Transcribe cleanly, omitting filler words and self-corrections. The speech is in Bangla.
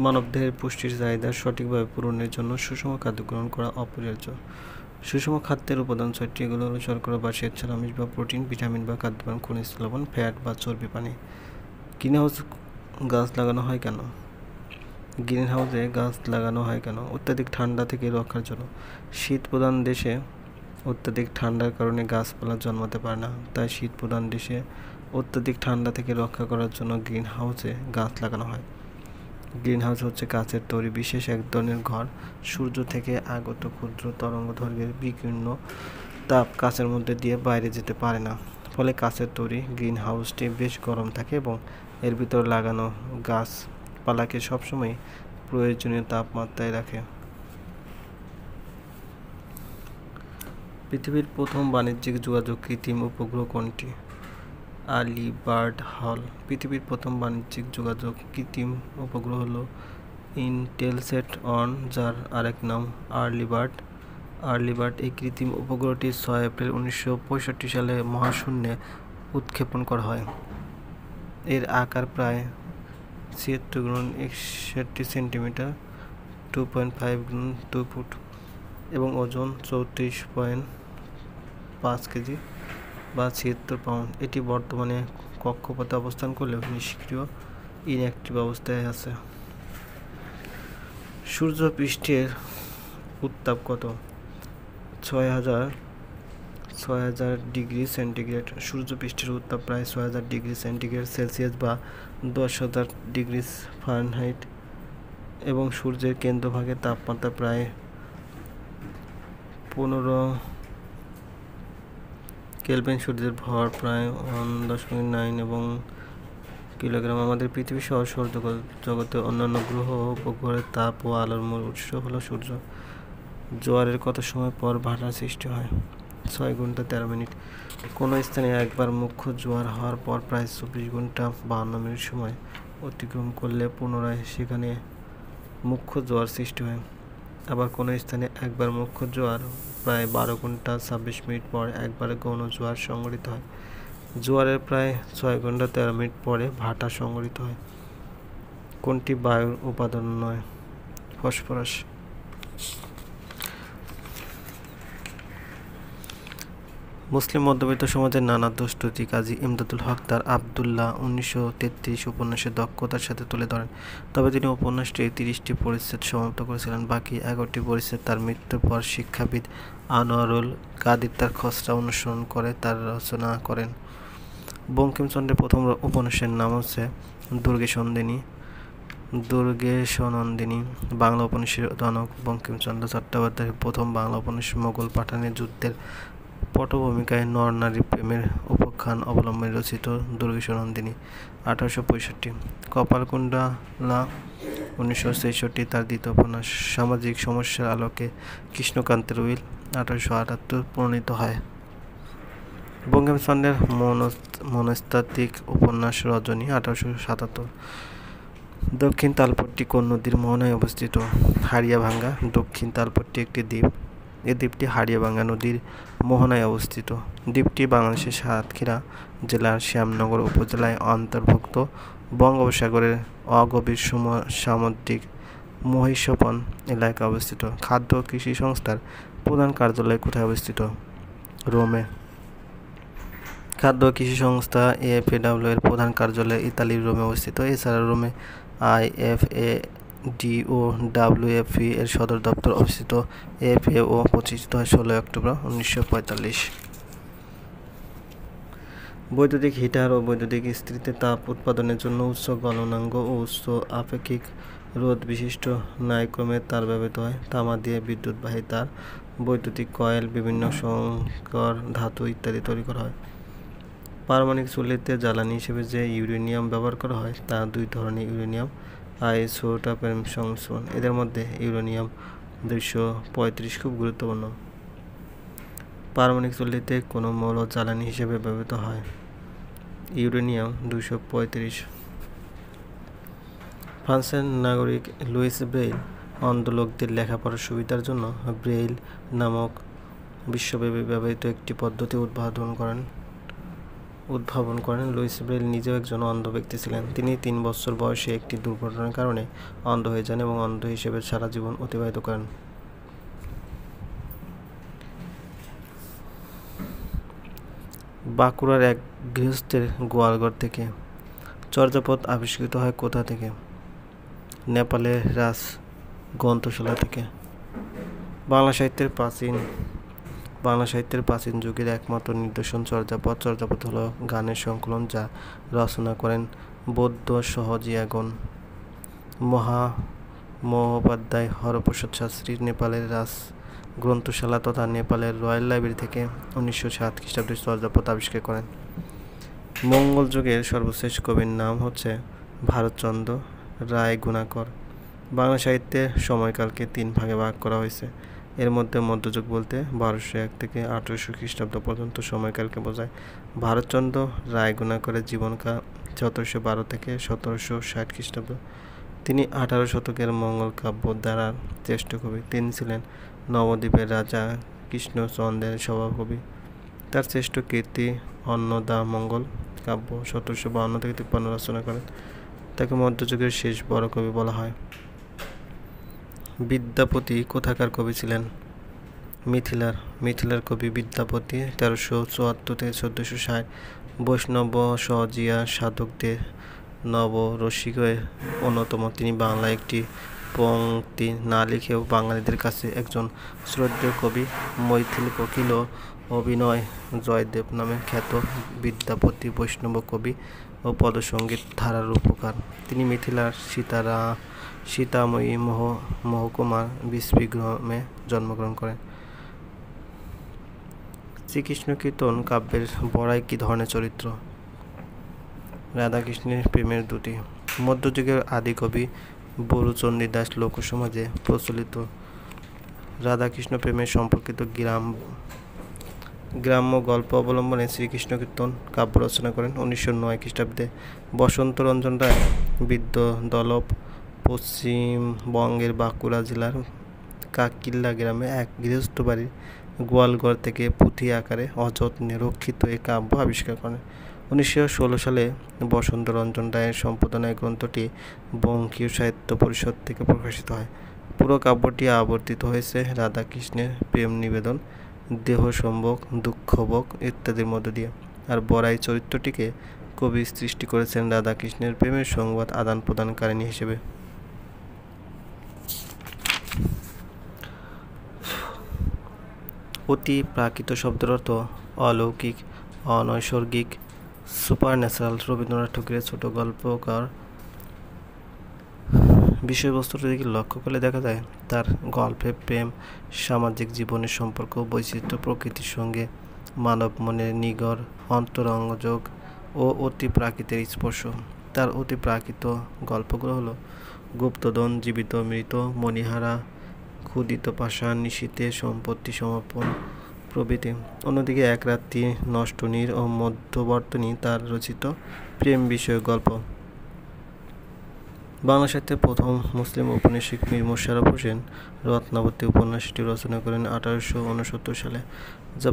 মানবদেহের পুষ্টির চাহিদা সঠিকভাবে পূরণের জন্য সুষম খাদ্য গ্রহণ করা অপরিহার্য। সুষম খাদ্যের উপাদান ছয়টি, এগুলো হলো শর্করা বা শ্বেতসার, আমিষ বা প্রোটিন, ভিটামিন বা খাদ্যপ্রাণ, খনিজ লবণ, ফ্যাট বা চর্বি, পানি। গ্রিনহাউসে গাছ লাগানো হয় কেন? গ্রিনহাউসে গাছ লাগানো হয় কেন? অত্যাধিক ঠান্ডা থেকে রক্ষার জন্য। শীত প্রধান দেশে অত্যাধিক ঠান্ডার কারণে গাছপালা জন্মাতে পারে না, তাই শীত প্রধান দেশে অত্যাধিক ঠান্ডা থেকে রক্ষা করার জন্য গ্রিনহাউসে গাছ লাগানো হয়। গ্রিনহাউস হচ্ছে কাচের তৈরি বিশেষ এক ধরনের ঘর। সূর্য থেকে আগত ক্ষুদ্র তরঙ্গদৈর্ঘ্যের বিকীর্ণ তাপ কাচের মধ্যে দিয়ে বাইরে যেতে পারে না, ফলে কাচের তৈরি গ্রিনহাউসটি বেশ গরম থাকে এবং এর ভিতর লাগানো গাছপালাকে সবসময় প্রয়োজনীয় তাপমাত্রায় রাখে। পৃথিবীর প্রথম বাণিজ্যিক যোগাযোগ কৃত্রিম উপগ্রহ কোনটি? আর্লি বার্ড হল। পৃথিবীর প্রথম বাণিজ্যিক যোগাযোগ কৃত্রিম উপগ্রহ হল ইনটেলস্যাট 1, যার আরেক নাম আর্লি বার্ড। এই কৃত্রিম উপগ্রহটি 6 এপ্রিল 1965 সালে মহাশূন্যে উৎক্ষেপণ করা হয়। এর আকার প্রায় 76x61 সেন্টিমিটার, 2.5x2 ফুট এবং ওজন 34.5 কেজি বা 76 পাউন্ড। এটি বর্তমানে কক্ষপথে অবস্থান করলেও নিষ্ক্রিয় ইনঅ্যাক্টিভ অবস্থায় আছে। সূর্য পৃষ্ঠের উত্তাপ কত? 6000 ডিগ্রি সেন্টিগ্রেড। সূর্য পৃষ্ঠের উত্তাপ প্রায় 6000 ডিগ্রি সেন্টিগ্রেড সেলসিয়াস বা 10,000 ডিগ্রি ফারেনহাইট এবং সূর্যের কেন্দ্রভাগে তাপমাত্রা প্রায় 15 কেলভিন। সূর্যের ভর প্রায় 1.9 এবং কিলোগ্রাম। আমাদের পৃথিবী সহ সৌরজগতের অন্যান্য গ্রহ ও উপগ্রহের তাপ ও আলোর মূল উৎস হলো সূর্য। জোয়ারের কত সময় পর ভাটার সৃষ্টি হয়? 6 ঘন্টা 13 মিনিট। কোনো স্থানে একবার মুখ্য জোয়ার হওয়ার পর প্রায় 24 ঘন্টা 52 মিনিট সময় অতিক্রম করলে পুনরায় সেখানে মুখ্য জোয়ার সৃষ্টি হয়। আবার কোনো স্থানে একবার মুখ্য জোয়ার প্রায় 12 ঘন্টা 26 মিনিট পর একবার গৌণ জোয়ার সংঘটিত হয়। জোয়ারের প্রায় 6 ঘন্টা 13 মিনিট পরে ভাটা সংঘটিত হয়। কোনটি বায়ুর উপাদান নয়? ফসফরাস। মুসলিম মধ্যবিত্ত সমাজের নানা দুষ্টুটি কাজী ইমদাদুল হক তার আবদুল্লাহ 1933 উপন্যাসে দক্ষতার সাথে তুলে ধরেন। তবে তিনি উপন্যাসটির 30টি পরিচ্ছেদ সমাপ্ত করেছিলেন। বাকি 11টি পরিচ্ছেদ তার মৃত্যুর পর শিক্ষাবিদ আনোয়ারুল কাদির তার খসড়া অনুসরণ করে তার রচনা করেন। বঙ্কিমচন্দ্রের প্রথম উপন্যাসের নাম হচ্ছে দুর্গেশনন্দিনী। বাংলা উপন্যাসের জনক বঙ্কিমচন্দ্র চট্টোপাধ্যায়ের প্রথম বাংলা উপন্যাস মোগল পাঠানের যুদ্ধের পটভূমিকায় নর-নারী প্রেমের উপাখ্যান অবলম্বনে রচিত দুর্গেশনন্দিনী। 1865। কপালকুণ্ডলা 1966 তার দ্বিতীয় উপন্যাস। সামাজিক সমস্যার আলোকে কৃষ্ণকান্তের উইল 1878 প্রণীত হয়। বঙ্কিমচন্দ্রের মনস্তাত্ত্বিক উপন্যাস রজনী 1877। দক্ষিণ তালপট্টি কোন নদীর মোহনায় অবস্থিত? হাড়িয়াভাঙ্গা। দক্ষিণ তালপট্টি একটি দ্বীপ। এই দ্বীপটি হাড়িয়াভাঙ্গা নদীর মোহনায় অবস্থিত। দ্বীপটি বাংলাদেশের সাতক্ষীরা জেলার শ্যামনগর উপজেলায় অন্তর্ভুক্ত। বঙ্গোপসাগরের অগভীর সামুদ্রিক মহিষপন এলাকায় অবস্থিত। খাদ্য ও কৃষি সংস্থার প্রধান কার্যালয় কোথায় অবস্থিত? রোমে। খাদ্য ও কৃষি সংস্থা AFAO এর প্রধান কার্যালয় ইতালির রোমে অবস্থিত। এছাড়া রোমে IFADO-WFP এর সদর দপ্তর অবস্থিত। FAO প্রতিষ্ঠিত হয় 16 অক্টোবর 1945। বৈদ্যুতিক হিটার ও বৈদ্যুতিক ইস্ত্রিতে তাপ উৎপাদনের জন্য উচ্চ গলনাঙ্ক ও উচ্চ আপেক্ষিক রোধ বিশিষ্ট নাইক্রোমের তার ব্যবহৃত হয়। তামা দিয়ে বিদ্যুৎবাহী তার, বৈদ্যুতিক কয়েল, বিভিন্ন সংকর ধাতু ইত্যাদি তৈরি করা হয়। পারমাণবিক চুল্লিতে জ্বালানি হিসেবে যে ইউরেনিয়াম ব্যবহার করা হয় তা 2 ধরনের ইউরেনিয়াম আইসোটোপের সংমিশ্রণ। এদের মধ্যে ইউরেনিয়াম 235 খুব গুরুত্বপূর্ণ। পারমাণবিক চুল্লিতে কোন মৌল জ্বালানি হিসেবে ব্যবহৃত হয়? ইউরেনিয়াম 235। ফ্রান্সের নাগরিক লুইস ব্রেইল অন্ধ লোকদের লেখাপড়ার সুবিধার জন্য ব্রেইল নামক বিশ্বব্যাপী ব্যবহৃত একটি পদ্ধতি উদ্ভাবন করেন। উদ্ভাবন করেন। লুইস ব্রেইল নিজেও একজন অন্ধ ব্যক্তি ছিলেন। তিনি 3 বছর বয়সে একটি দুর্ঘটনার কারণে অন্ধ হয়ে যান এবং অন্ধ হিসেবে সারা জীবন অতিবাহিত করেন। বাঁকুড়ার এক গৃহস্থের গোয়ালঘর থেকে চর্যাপদ আবিষ্কৃত হয় কোথা থেকে? নেপালের রাজ গ্রন্থশালা থেকে। বাংলা সাহিত্যের প্রাচীন যুগের একমাত্র নিদর্শন চর্যাপদ। চর্যাপদ হলো গানের সংকলন যা রচনা করেন বৌদ্ধ সহজিয়াগণ। মহোপাধ্যায় হরপ্রসাদ শাস্ত্রী নেপালের রাজ গ্রন্থশালা তথা নেপালের রয়্যাল লাইব্রেরি থেকে 1907 খ্রিস্টাব্দে চর্যাপদ আবিষ্কার করেন। মঙ্গল যুগের সর্বশ্রেষ্ঠ কবির নাম হচ্ছে ভারতচন্দ্র রায়গুণাকর। বাংলা সাহিত্যের সময়কালকে 3 ভাগে ভাগ করা হয়েছে। এর মধ্যে মধ্যযুগ বলতে 1201 থেকে 1800 খ্রিস্টাব্দ পর্যন্ত সময়কালকে বোঝায়। ভারতচন্দ্র রায়গুণাকরের জীবনকাল 1712 থেকে 1760 খ্রিস্টাব্দ। তিনি 18 শতকের মঙ্গল কাব্য ধারার শ্রেষ্ঠ কবি। তিনি ছিলেন নবদ্বীপের রাজা কৃষ্ণচন্দ্রের স্বভাবকবি। তার শ্রেষ্ঠ কীর্তি অন্নদামঙ্গল কাব্য 1752 থেকে 53 রচনা করেন। তাকে মধ্যযুগের শেষ বড় কবি বলা হয়। বিদ্যাপতি কোথাকার কবি ছিলেন? মিথিলার কবি বিদ্যাপতি 1374 থেকে 1460 বৈষ্ণব সহজিয়া সাধকদের নবরসিকের অন্যতম। তিনি বাংলায় একটি পংক্তি না লিখেও বাঙালিদের কাছে একজন শ্রদ্ধেয় কবি। মৈথিলী কোকিল ও অভিনয় জয়দেব নামে খ্যাত বিদ্যাপতি বৈষ্ণব কবি ও পদসঙ্গীত ধারার রূপকার। তিনি মিথিলার সীতাময়ী মহকুমার বিসপি গ্রামে জন্মগ্রহণ করেন। শ্রীকৃষ্ণ কীর্তন কাব্যের বড়াই কী ধরনের চরিত্র? রাধাকৃষ্ণের প্রেমের দুটি। মধ্যযুগের আদিকবি বরুচণ্ডীদাস লোকসমাজে প্রচলিত রাধাকৃষ্ণ প্রেমের সম্পর্কিত গ্রাম্য গল্প অবলম্বনে শ্রীকৃষ্ণ কীর্তন কাব্য রচনা করেন। 1909 খ্রিস্টাব্দে বসন্তরঞ্জন রায় বিদ্যাধলভ পশ্চিমবঙ্গের বাঁকুড়া জেলার কাকিল্লা গ্রামে এক গৃহস্থ বাড়ির গোয়ালঘর থেকে পুঁথি আকারে অযত্নে রক্ষিত এই কাব্য আবিষ্কার করেন। 1916 সালে বসন্তরঞ্জন রায়ের সম্পাদনায় গ্রন্থটি বঙ্গীয় সাহিত্য পরিষদ থেকে প্রকাশিত হয়। পুরো কাব্যটি আবর্তিত হয়েছে রাধাকৃষ্ণের প্রেম নিবেদন, দেহসম্ভোগ, দুঃখভোগ ইত্যাদির মধ্য দিয়ে। আর বড়াই চরিত্রটিকে কবি সৃষ্টি করেছেন রাধাকৃষ্ণের প্রেমের সংবাদ আদান প্রদানকারিণী হিসেবে। অতি প্রাকৃত শব্দের অর্থ অলৌকিক, অনৈসর্গিক, সুপারন্যাচারাল। রবীন্দ্রনাথ ঠাকুরের ছোট গল্পকার বিষয়বস্তুর দিকে লক্ষ্য করলে দেখা যায় তার গল্পে প্রেম, সামাজিক জীবনের সম্পর্ক, বৈচিত্র্য, প্রকৃতির সঙ্গে মানব মনের নিগড় অন্তরঙ্গযোগ ও অতি প্রাকৃতের স্পর্শ। তার অতি প্রাকৃত গল্পগুলো হলো গুপ্তধন, জীবিত মৃত, মণিহারা, ক্ষুদিত পাষাণ, নিশীথে সম্পত্তি সমর্পণ প্রভৃতি। অন্যদিকে এক রাত্রি, নষ্টনীড় ও মধ্যবর্তনী তার রচিত প্রেম বিষয়ক গল্প। বাংলা সাহিত্যের প্রথম মুসলিম ঔপন্যাসিক মীর মোশাররফ হোসেন রত্নাবতী উপন্যাসটি রচনা করেন 1869 সালে, যা